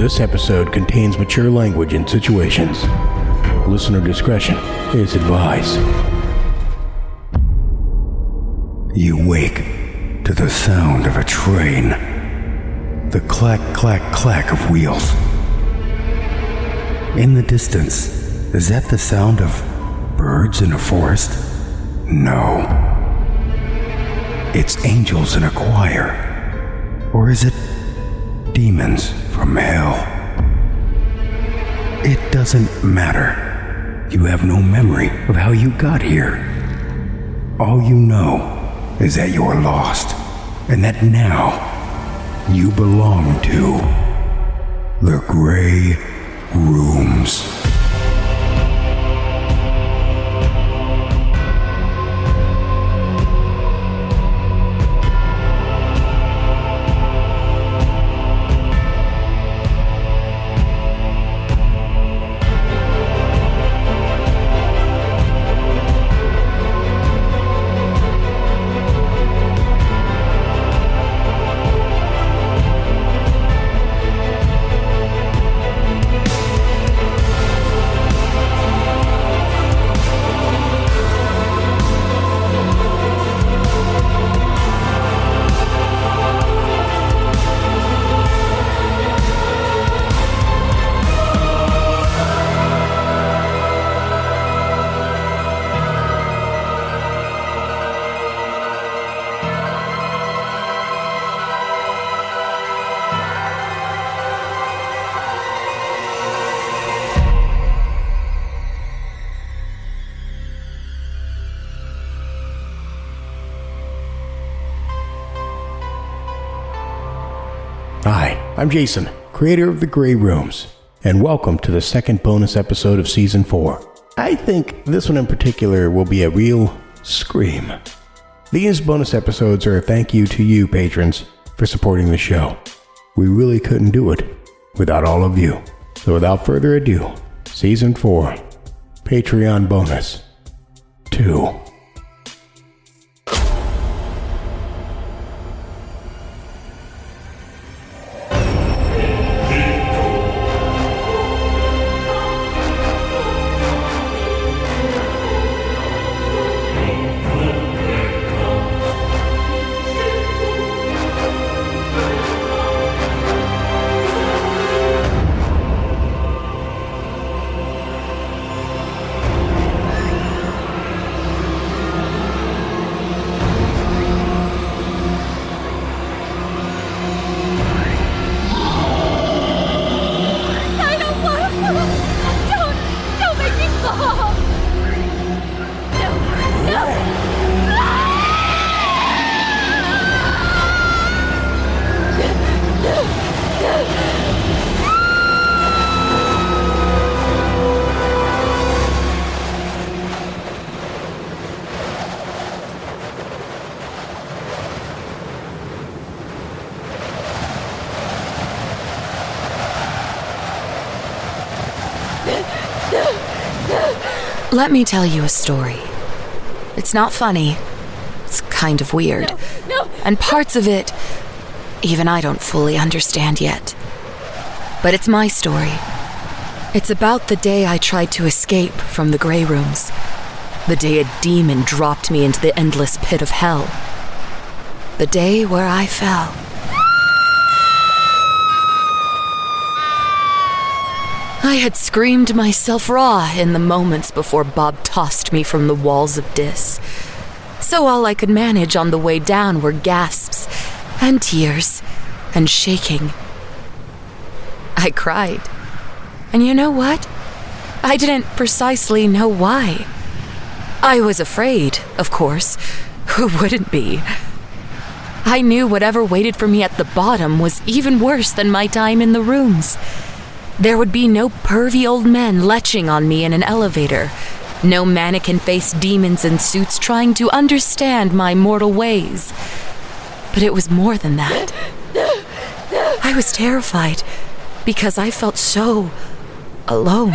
This episode contains mature language and situations. Listener discretion is advised. You wake to the sound of a train. The clack, clack, clack of wheels. In the distance, is that the sound of birds in a forest? No. It's angels in a choir. Or is it demons from hell? It doesn't matter. You have no memory of how you got here. All you know is that you're lost, and that now you belong to the Grey Rooms. Hi, I'm Jason, creator of The Grey Rooms, and welcome to the second bonus episode of Season 4. I think this one in particular will be a real scream. These bonus episodes are a thank you to you, patrons, for supporting the show. We really couldn't do it without all of you. So without further ado, Season 4, Patreon Bonus 2. Let me tell you a story. It's not funny. It's kind of weird. No. And parts of it, even I don't fully understand yet. But it's my story. It's about the day I tried to escape from the Grey Rooms. The day a demon dropped me into the endless pit of hell. The day where I fell. I had screamed myself raw in the moments before Bob tossed me from the walls of Dis. So all I could manage on the way down were gasps, and tears, and shaking. I cried. And you know what? I didn't precisely know why. I was afraid, of course. Who wouldn't be? I knew whatever waited for me at the bottom was even worse than my time in the rooms. There would be no pervy old men leching on me in an elevator. No mannequin-faced demons in suits trying to understand my mortal ways. But it was more than that. I was terrified because I felt so alone.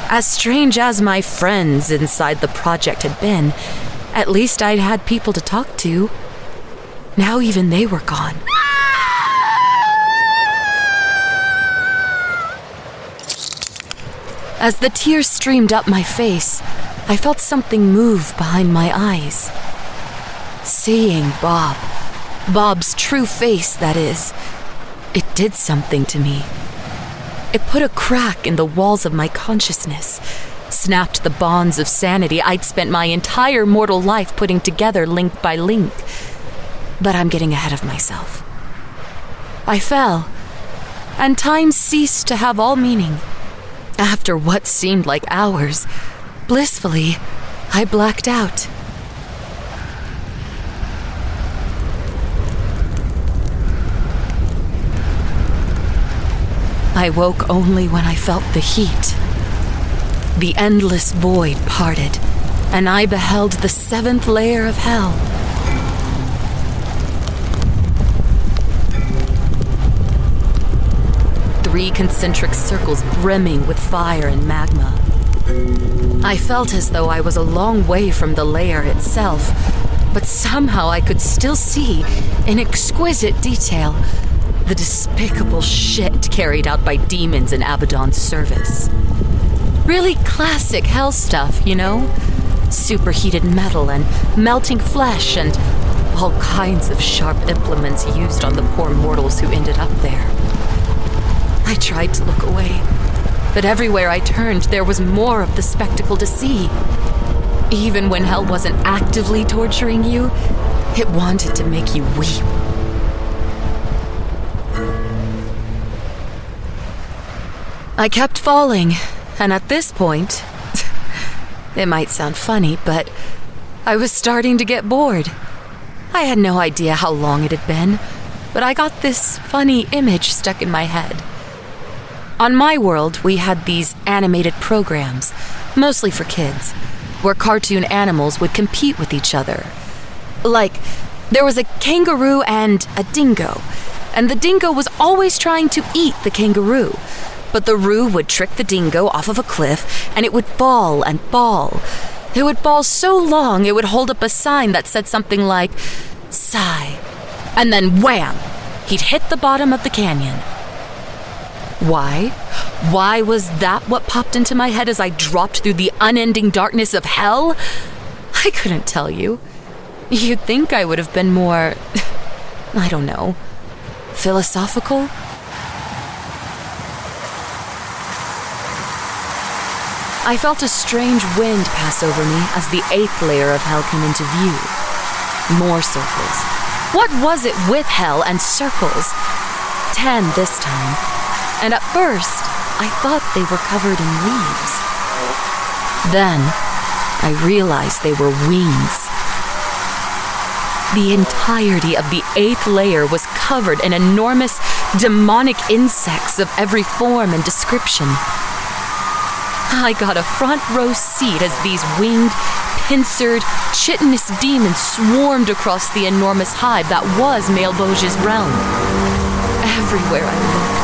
As strange as my friends inside the project had been, at least I'd had people to talk to. Now even they were gone. As the tears streamed up my face, I felt something move behind my eyes. Seeing Bob's true face, that is, it did something to me. It put a crack in the walls of my consciousness, snapped the bonds of sanity I'd spent my entire mortal life putting together link by link. But I'm getting ahead of myself. I fell, and time ceased to have all meaning. After what seemed like hours, blissfully, I blacked out. I woke only when I felt the heat. The endless void parted, and I beheld the 7th layer of hell. Three concentric circles brimming with fire and magma. I felt as though I was a long way from the layer itself, but somehow I could still see, in exquisite detail, the despicable shit carried out by demons in Abaddon's service. Really classic hell stuff, you know? Superheated metal and melting flesh and all kinds of sharp implements used on the poor mortals who ended up there. I tried to look away, but everywhere I turned there was more of the spectacle to see. Even when hell wasn't actively torturing you, it wanted to make you weep. I kept falling, and at this point, it might sound funny, but I was starting to get bored. I had no idea how long it had been, but I got this funny image stuck in my head. On my world, we had these animated programs, mostly for kids, where cartoon animals would compete with each other. Like, there was a kangaroo and a dingo, and the dingo was always trying to eat the kangaroo. But the roo would trick the dingo off of a cliff, and it would fall and fall. It would fall so long it would hold up a sign that said something like, "Sigh." And then wham! He'd hit the bottom of the canyon. Why? Why was that what popped into my head as I dropped through the unending darkness of hell? I couldn't tell you. You'd think I would have been more, I don't know, philosophical? I felt a strange wind pass over me as the 8th layer of hell came into view. More circles. What was it with hell and circles? 10 this time. And at first, I thought they were covered in leaves. Then, I realized they were wings. The entirety of the 8th layer was covered in enormous, demonic insects of every form and description. I got a front row seat as these winged, pincered, chitinous demons swarmed across the enormous hive that was Maleboge's realm. Everywhere I looked,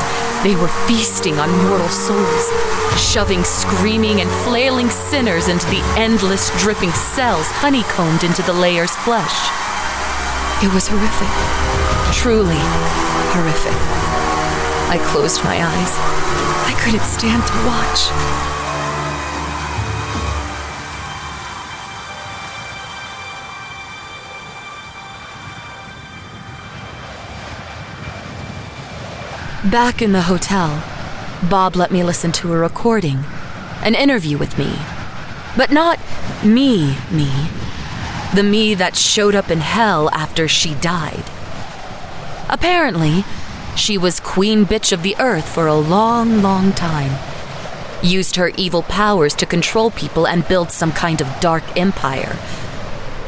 they were feasting on mortal souls, shoving screaming and flailing sinners into the endless dripping cells honeycombed into the layer's flesh. It was horrific. Truly horrific. I closed my eyes. I couldn't stand to watch. Back in the hotel, Bob let me listen to a recording, an interview with me. But not me. The me that showed up in hell after she died. Apparently, she was queen bitch of the earth for a long, long time. Used her evil powers to control people and build some kind of dark empire.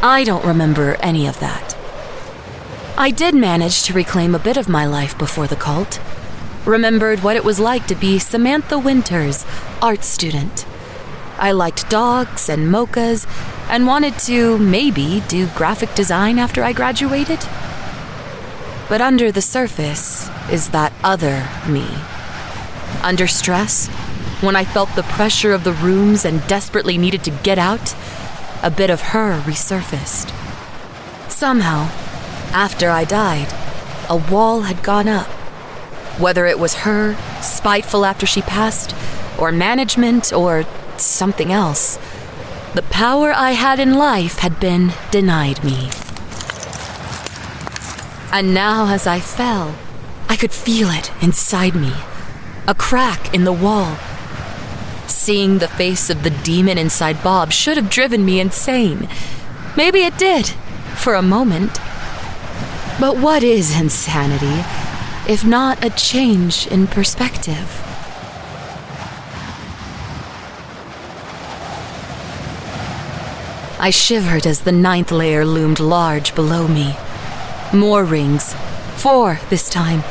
I don't remember any of that. I did manage to reclaim a bit of my life before the cult. Remembered what it was like to be Samantha Winter's art student. I liked dogs and mochas and wanted to maybe do graphic design after I graduated. But under the surface is that other me. Under stress, when I felt the pressure of the rooms and desperately needed to get out, a bit of her resurfaced. Somehow, after I died, a wall had gone up. Whether it was her, spiteful after she passed, or management, or something else. The power I had in life had been denied me. And now as I fell, I could feel it inside me, a crack in the wall. Seeing the face of the demon inside Bob should have driven me insane. Maybe it did, for a moment. But what is insanity, if not a change in perspective? I shivered as the 9th layer loomed large below me. More rings, 4 this time,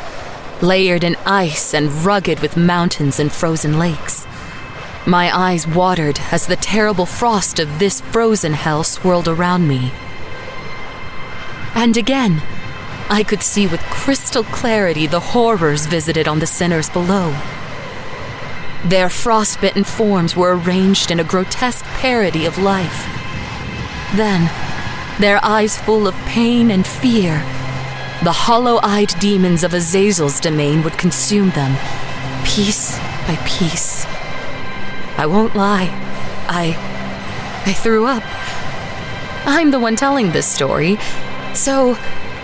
layered in ice and rugged with mountains and frozen lakes. My eyes watered as the terrible frost of this frozen hell swirled around me. And again, I could see with crystal clarity the horrors visited on the sinners below. Their frostbitten forms were arranged in a grotesque parody of life. Then, their eyes full of pain and fear, the hollow-eyed demons of Azazel's domain would consume them, piece by piece. I won't lie, I threw up. I'm the one telling this story, so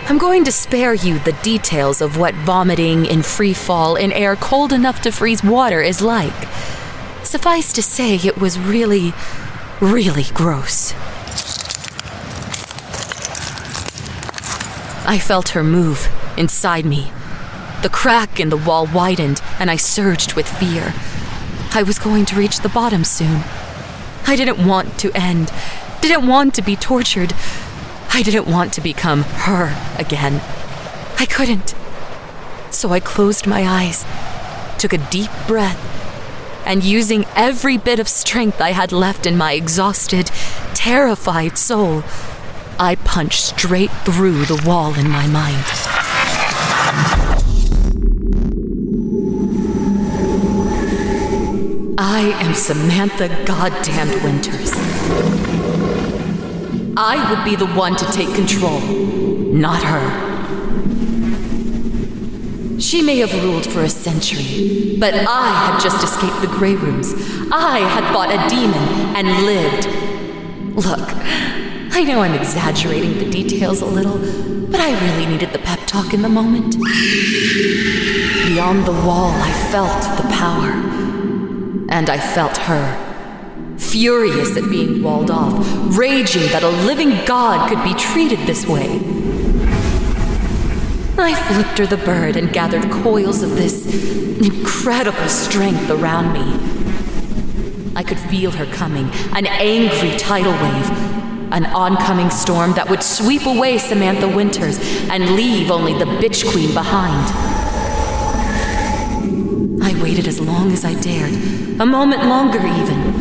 I'm going to spare you the details of what vomiting in free fall in air cold enough to freeze water is like. Suffice to say, it was really, really gross. I felt her move inside me. The crack in the wall widened, and I surged with fear. I was going to reach the bottom soon. I didn't want to end, didn't want to be tortured. I didn't want to become her again. I couldn't. So I closed my eyes, took a deep breath, and using every bit of strength I had left in my exhausted, terrified soul, I punched straight through the wall in my mind. I am Samantha goddamned Winters. I would be the one to take control, not her. She may have ruled for a century, but I had just escaped the Grey Rooms. I had fought a demon and lived. Look, I know I'm exaggerating the details a little, but I really needed the pep talk in the moment. Beyond the wall, I felt the power. And I felt her. Furious at being walled off, raging that a living god could be treated this way. I flipped her the bird and gathered coils of this incredible strength around me. I could feel her coming, an angry tidal wave, an oncoming storm that would sweep away Samantha Winters and leave only the bitch queen behind. I waited as long as I dared, a moment longer even.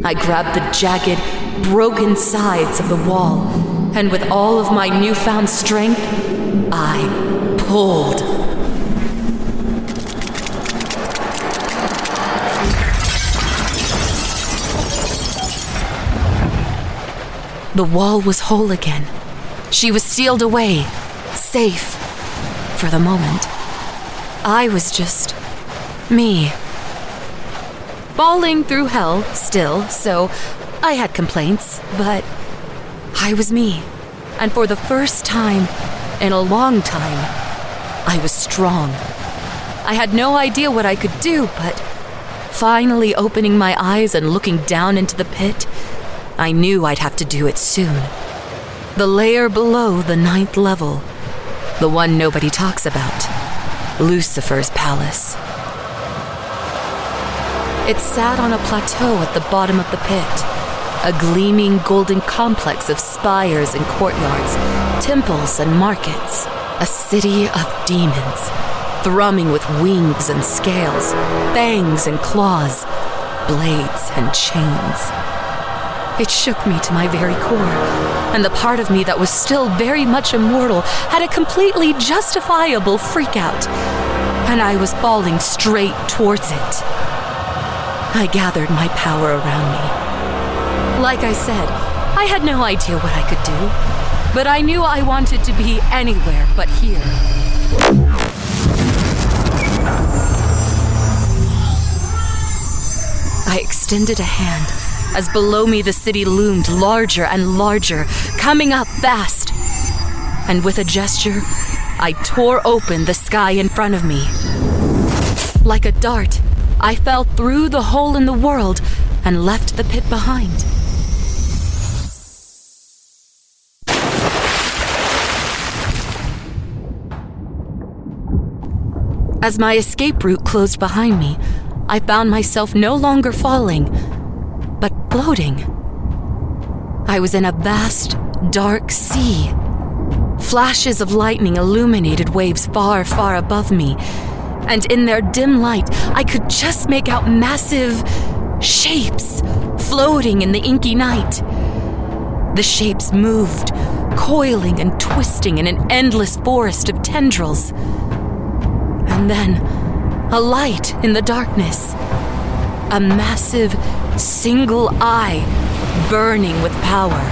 I grabbed the jagged, broken sides of the wall, and with all of my newfound strength, I pulled. The wall was whole again. She was sealed away, safe, for the moment. I was just me. Falling through hell still, so I had complaints, but I was me. And for the first time in a long time, I was strong. I had no idea what I could do, but finally opening my eyes and looking down into the pit, I knew I'd have to do it soon. The layer below the 9th level, the one nobody talks about, Lucifer's palace. It sat on a plateau at the bottom of the pit, a gleaming golden complex of spires and courtyards, temples and markets, a city of demons, thrumming with wings and scales, fangs and claws, blades and chains. It shook me to my very core, and the part of me that was still very much immortal had a completely justifiable freakout, and I was falling straight towards it. I gathered my power around me. Like I said, I had no idea what I could do, but I knew I wanted to be anywhere but here. I extended a hand as below me the city loomed larger and larger, coming up fast. And with a gesture, I tore open the sky in front of me. Like a dart, I fell through the hole in the world and left the pit behind. As my escape route closed behind me, I found myself no longer falling, but floating. I was in a vast, dark sea. Flashes of lightning illuminated waves far, far above me, and in their dim light, I could just make out massive shapes floating in the inky night. The shapes moved, coiling and twisting in an endless forest of tendrils. And then, a light in the darkness. A massive, single eye burning with power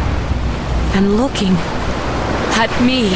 and looking at me.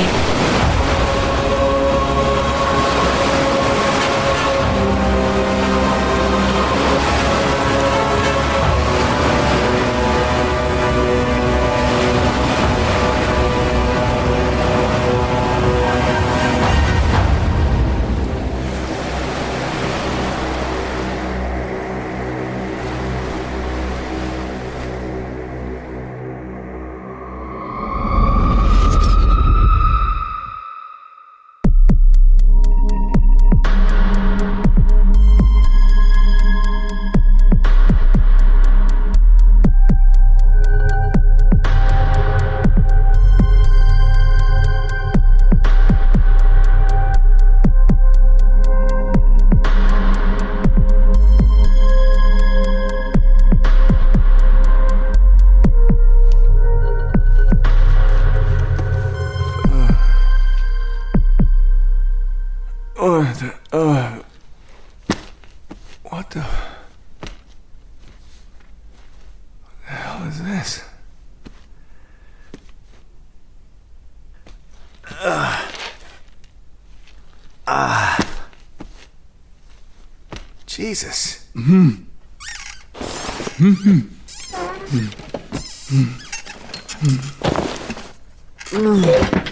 What the hell is this? Jesus.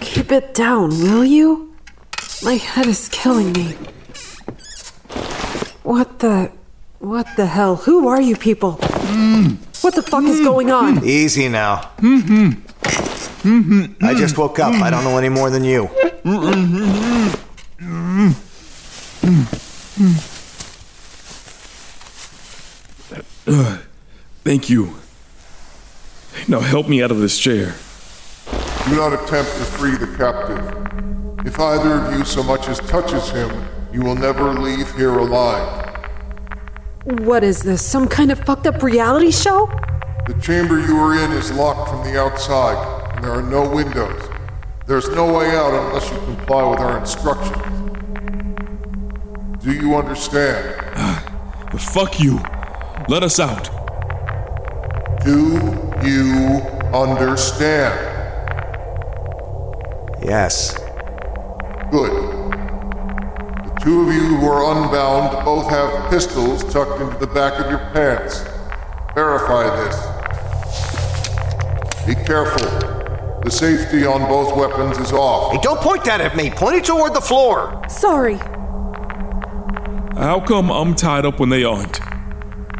Keep it down, will you? My head is killing me. What the hell? Who are you people? What the fuck is going on? Easy now. I just woke up. I don't know any more than you. Thank you. Now help me out of this chair. Do not attempt to free the captive. If either of you so much as touches him, you will never leave here alive. What is this, some kind of fucked up reality show? The chamber you are in is locked from the outside, and there are no windows. There's no way out unless you comply with our instructions. Do you understand? Fuck you. Let us out. Do you understand? Yes. Good. The two of you who are unbound both have pistols tucked into the back of your pants. Verify this. Be careful. The safety on both weapons is off. Hey, don't point that at me. Point it toward the floor. Sorry. How come I'm tied up when they aren't?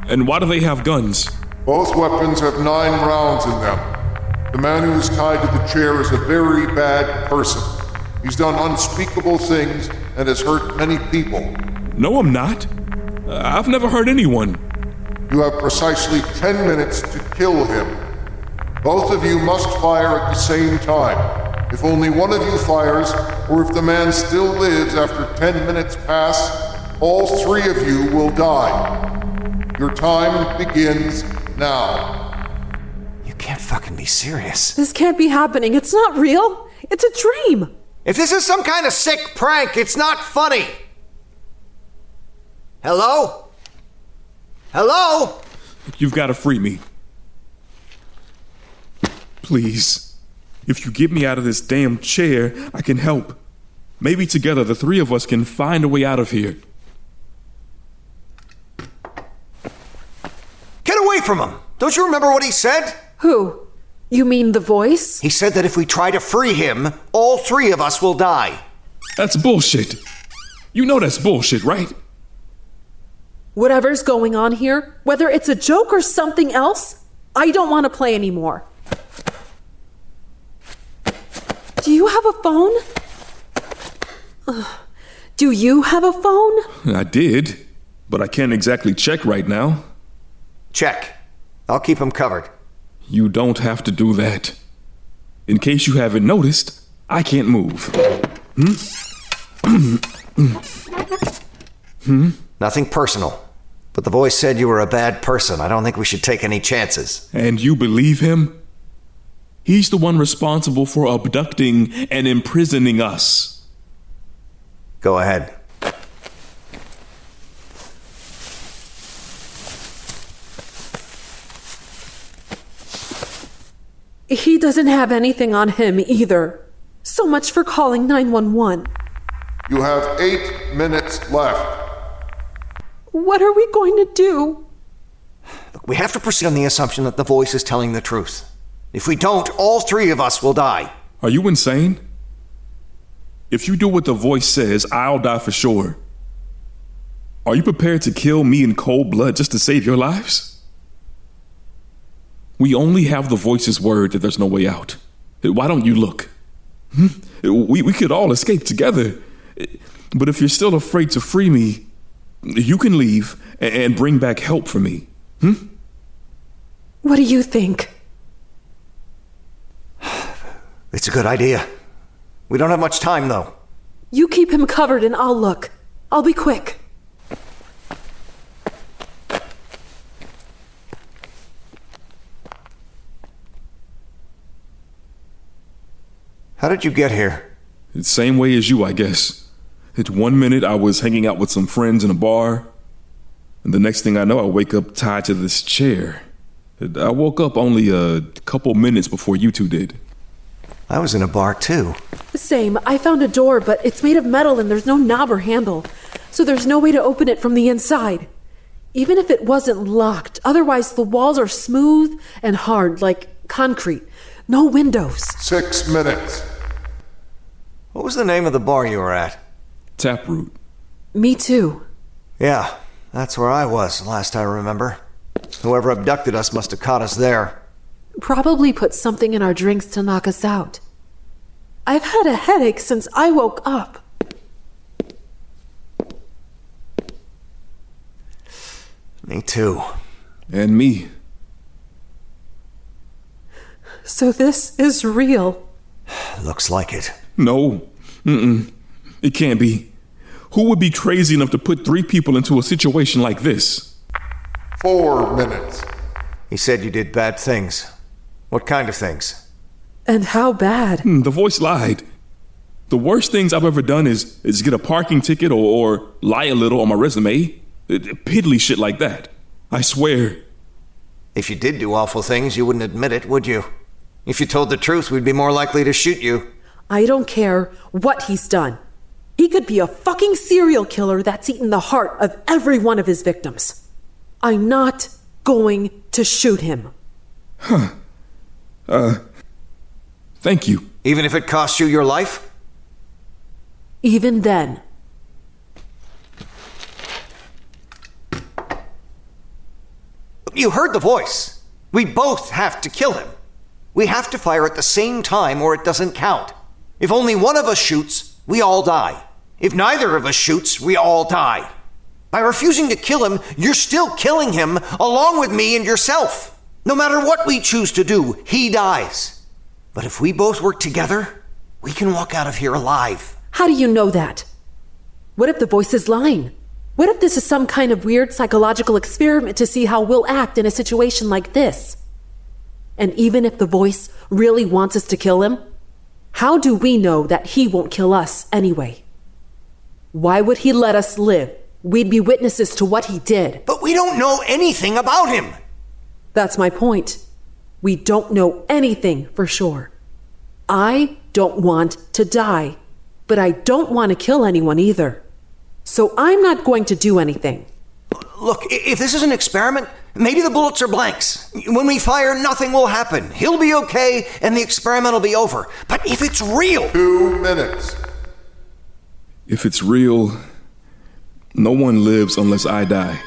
And why do they have guns? Both weapons have 9 rounds in them. The man who is tied to the chair is a very bad person. He's done unspeakable things and has hurt many people. No, I'm not. I've never hurt anyone. You have precisely 10 minutes to kill him. Both of you must fire at the same time. If only one of you fires, or if the man still lives after 10 minutes pass, all 3 of you will die. Your time begins now. You can't fucking be serious. This can't be happening. It's not real. It's a dream. If this is some kind of sick prank, it's not funny. Hello? Hello? You've got to free me. Please. If you get me out of this damn chair, I can help. Maybe together the 3 of us can find a way out of here. from him. Don't you remember what he said? Who? You mean the voice? He said that if we try to free him, all three of us will die. That's bullshit. You know that's bullshit, right? Whatever's going on here, whether it's a joke or something else, I don't want to play anymore. Do you have a phone? Do you have a phone? I did, but I can't exactly check right now. Check. I'll keep him covered. You don't have to do that. In case you haven't noticed, I can't move. Nothing personal. But the voice said you were a bad person. I don't think we should take any chances. And you believe him? He's the one responsible for abducting and imprisoning us. Go ahead. He doesn't have anything on him either. So much for calling 911. You have 8 minutes left. What are we going to do? We have to proceed on the assumption that the voice is telling the truth. If we don't, all three of us will die. Are you insane? If you do what the voice says, I'll die for sure. Are you prepared to kill me in cold blood just to save your lives? We only have the voice's word that there's no way out. Why don't you look? We could all escape together. But if you're still afraid to free me, you can leave and bring back help for me. What do you think? It's a good idea. We don't have much time, though. You keep him covered and I'll look. I'll be quick. How did you get here? The same way as you, I guess. At 1 minute, I was hanging out with some friends in a bar. And the next thing I know, I wake up tied to this chair. I woke up only a couple minutes before you two did. I was in a bar, too. Same. I found a door, but it's made of metal and there's no knob or handle. So there's no way to open it from the inside. Even if it wasn't locked, otherwise the walls are smooth and hard, like concrete. No windows. 6 minutes. What was the name of the bar you were at? Taproot. Me too. Yeah, that's where I was, last I remember. Whoever abducted us must have caught us there. Probably put something in our drinks to knock us out. I've had a headache since I woke up. Me too. And me. So this is real. Looks like it. No. It can't be. Who would be crazy enough to put 3 people into a situation like this? 4 minutes. He said you did bad things. What kind of things? And how bad? The voice lied. The worst things I've ever done is get a parking ticket or lie a little on my resume. Piddly shit like that. I swear. If you did do awful things, you wouldn't admit it, would you? If you told the truth, we'd be more likely to shoot you. I don't care what he's done. He could be a fucking serial killer that's eaten the heart of every one of his victims. I'm not going to shoot him. Thank you. Even if it costs you your life? Even then. You heard the voice. We both have to kill him. We have to fire at the same time or it doesn't count. If only one of us shoots, we all die. If neither of us shoots, we all die. By refusing to kill him, you're still killing him along with me and yourself. No matter what we choose to do, he dies. But if we both work together, we can walk out of here alive. How do you know that? What if the voice is lying? What if this is some kind of weird psychological experiment to see how we'll act in a situation like this? And even if the voice really wants us to kill him, how do we know that he won't kill us anyway? Why would he let us live? We'd be witnesses to what he did. But we don't know anything about him. That's my point. We don't know anything for sure. I don't want to die, but I don't want to kill anyone either. So I'm not going to do anything. Look, if this is an experiment, Maybe the bullets are blanks. When we fire, nothing will happen. He'll be okay, and the experiment will be over. But if it's real... 2 minutes. If it's real, no one lives unless I die.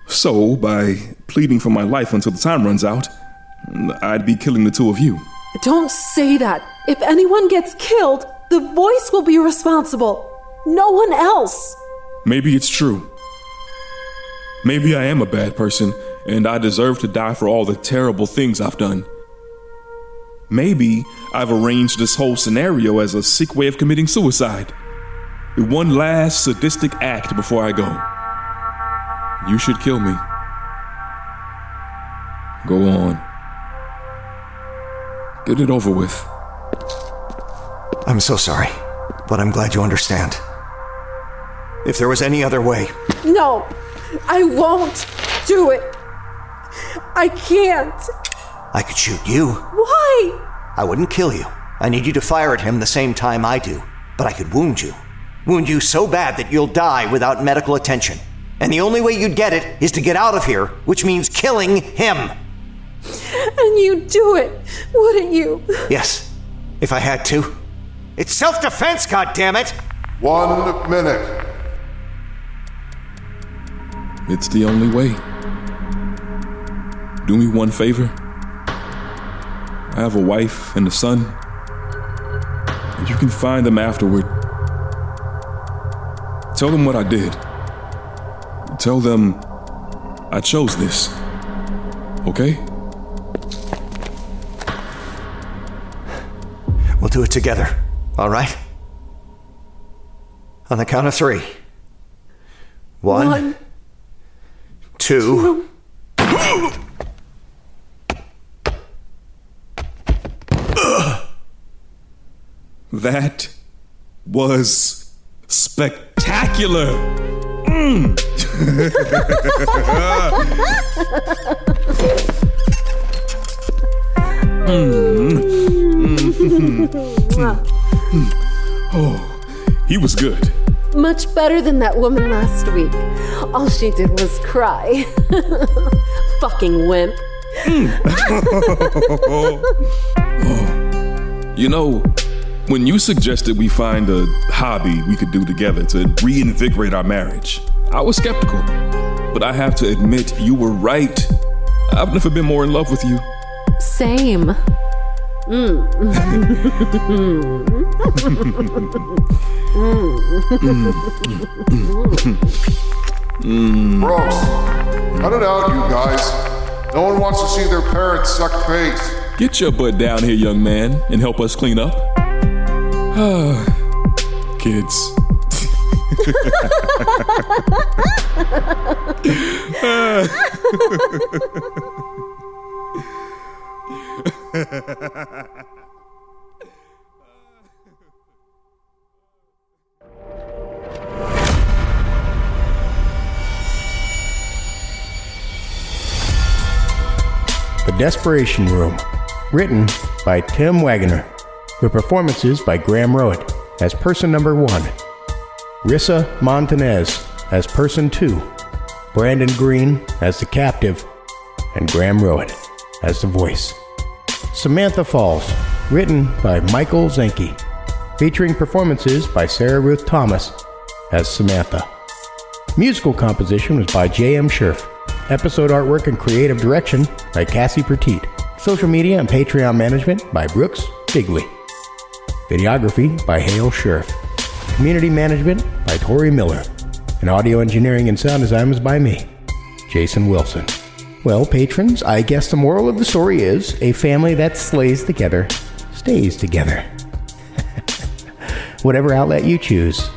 So, by pleading for my life until the time runs out, I'd be killing the two of you. Don't say that. If anyone gets killed, the voice will be responsible. No one else. Maybe it's true. Maybe I am a bad person, and I deserve to die for all the terrible things I've done. Maybe I've arranged this whole scenario as a sick way of committing suicide. One last sadistic act before I go. You should kill me. Go on. Get it over with. I'm so sorry, but I'm glad you understand. If there was any other way... No, I won't do it. I can't. I could shoot you. Why? I wouldn't kill you. I need you to fire at him the same time I do. But I could wound you. Wound you so bad that you'll die without medical attention. And the only way you'd get it is to get out of here, which means killing him. And you'd do it, wouldn't you? Yes, if I had to. It's self-defense, goddammit! 1 minute. It's the only way. Do me one favor. I have a wife and a son. And you can find them afterward. Tell them what I did. Tell them I chose this. Okay? We'll do it together, all right? On the count of 3. 1, 2... That was spectacular. Oh, he was good. Much better than that woman last week. All she did was cry. Fucking wimp. You know, when you suggested we find a hobby we could do together to reinvigorate our marriage, I was skeptical. But I have to admit, you were right. I've never been more in love with you. Same. Gross. Cut it out, you guys. No one wants to see their parents suck face. Get your butt down here, young man, and help us clean up. Kids. The Desperation Room, written by Tim Waggoner, with performances by Rowat as person number 1, Rissa Montanez as person 2, Brandon Green as the captive, and Rowat as the voice. Samantha Falls, written by Michael Zenke, featuring performances by Sarah Ruth Thomas as Samantha. Musical composition was by J.M. Scherf. Episode artwork and creative direction by Cassie Pertiet. Social media and Patreon management by Brooks Bigley. Videography by Hale Scherf. Community management by Tori Miller. And audio engineering and sound design was by me, Jason Wilson. Well, patrons, I guess the moral of the story is a family that slays together stays together. Whatever outlet you choose,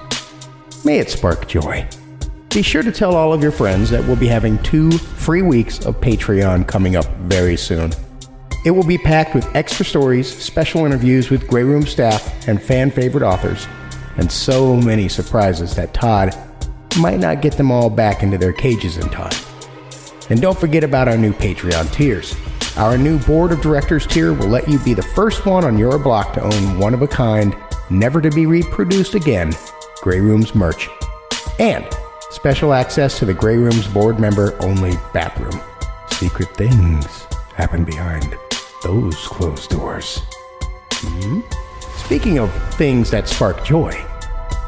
may it spark joy. Be sure to tell all of your friends that we'll be having 2 free weeks of Patreon coming up very soon. It will be packed with extra stories, special interviews with Grey Room staff and fan-favorite authors, and so many surprises that Todd might not get them all back into their cages in time. And don't forget about our new Patreon tiers. Our new Board of Directors tier will let you be the first one on your block to own one-of-a-kind, never-to-be-reproduced again, Grey Room's merch. And special access to the Grey Room's board member only bathroom. Secret things happen behind those closed doors. Speaking of things that spark joy,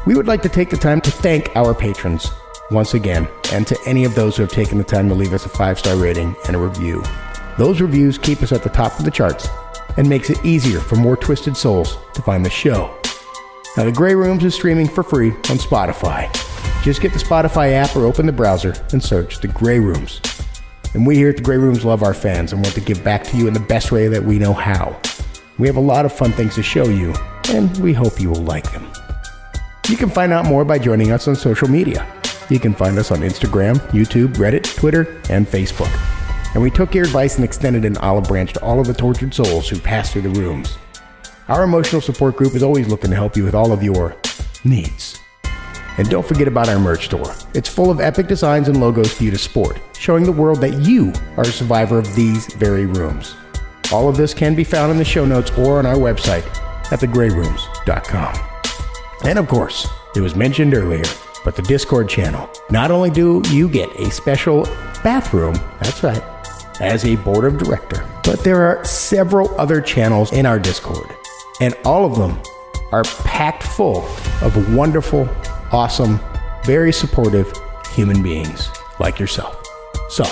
we would like to take the time to thank our patrons once again, and to any of those who have taken the time to leave us a 5-star rating and a review. Those reviews keep us at the top of the charts and makes it easier for more twisted souls to find the show. Now, the Grey Rooms is streaming for free on Spotify. Just get the Spotify app or open the browser and search the Grey Rooms. And we here at the Grey Rooms love our fans and want to give back to you in the best way that we know how. We have a lot of fun things to show you, and we hope you will like them. You can find out more by joining us on social media. You can find us on Instagram, YouTube, Reddit, Twitter, and Facebook. And we took your advice and extended an olive branch to all of the tortured souls who pass through the rooms. Our emotional support group is always looking to help you with all of your needs. And don't forget about our merch store. It's full of epic designs and logos for you to sport, showing the world that you are a survivor of these very rooms. All of this can be found in the show notes or on our website at thegrayrooms.com. And of course, it was mentioned earlier, but the Discord channel. Not only do you get a special bathroom, that's right, as a board of director, but there are several other channels in our Discord, and all of them are packed full of wonderful, awesome, very supportive human beings like yourself. So,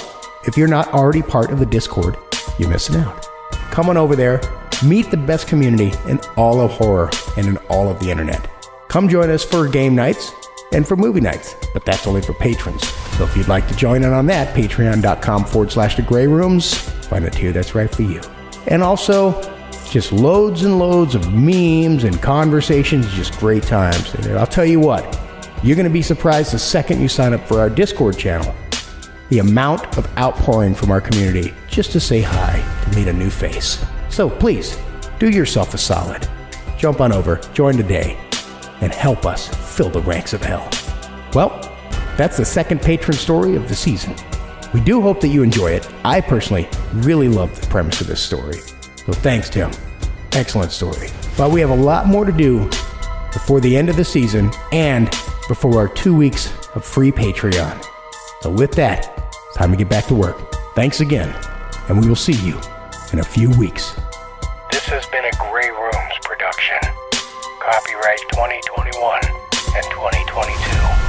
if you're not already part of the Discord, you're missing out. Come on over there, meet the best community in all of horror and in all of the internet. Come join us for game nights and for movie nights, but that's only for patrons. So if you'd like to join in on that, patreon.com/thegrayrooms, find a tier that's right for you. And also, just loads and loads of memes and conversations, just great times. And I'll tell you what, you're going to be surprised the second you sign up for our Discord channel. The amount of outpouring from our community just to say hi, to meet a new face. So please, do yourself a solid. Jump on over, join today, and help us fill the ranks of hell. Well, that's the second patron story of the season. We do hope that you enjoy it. I personally really love the premise of this story. So thanks, Tim. Excellent story. But we have a lot more to do before the end of the season and before our 2 weeks of free Patreon. So with that, it's time to get back to work. Thanks again, and we will see you in a few weeks. This has been a Grey Rooms production. Copyright 2021 and 2022.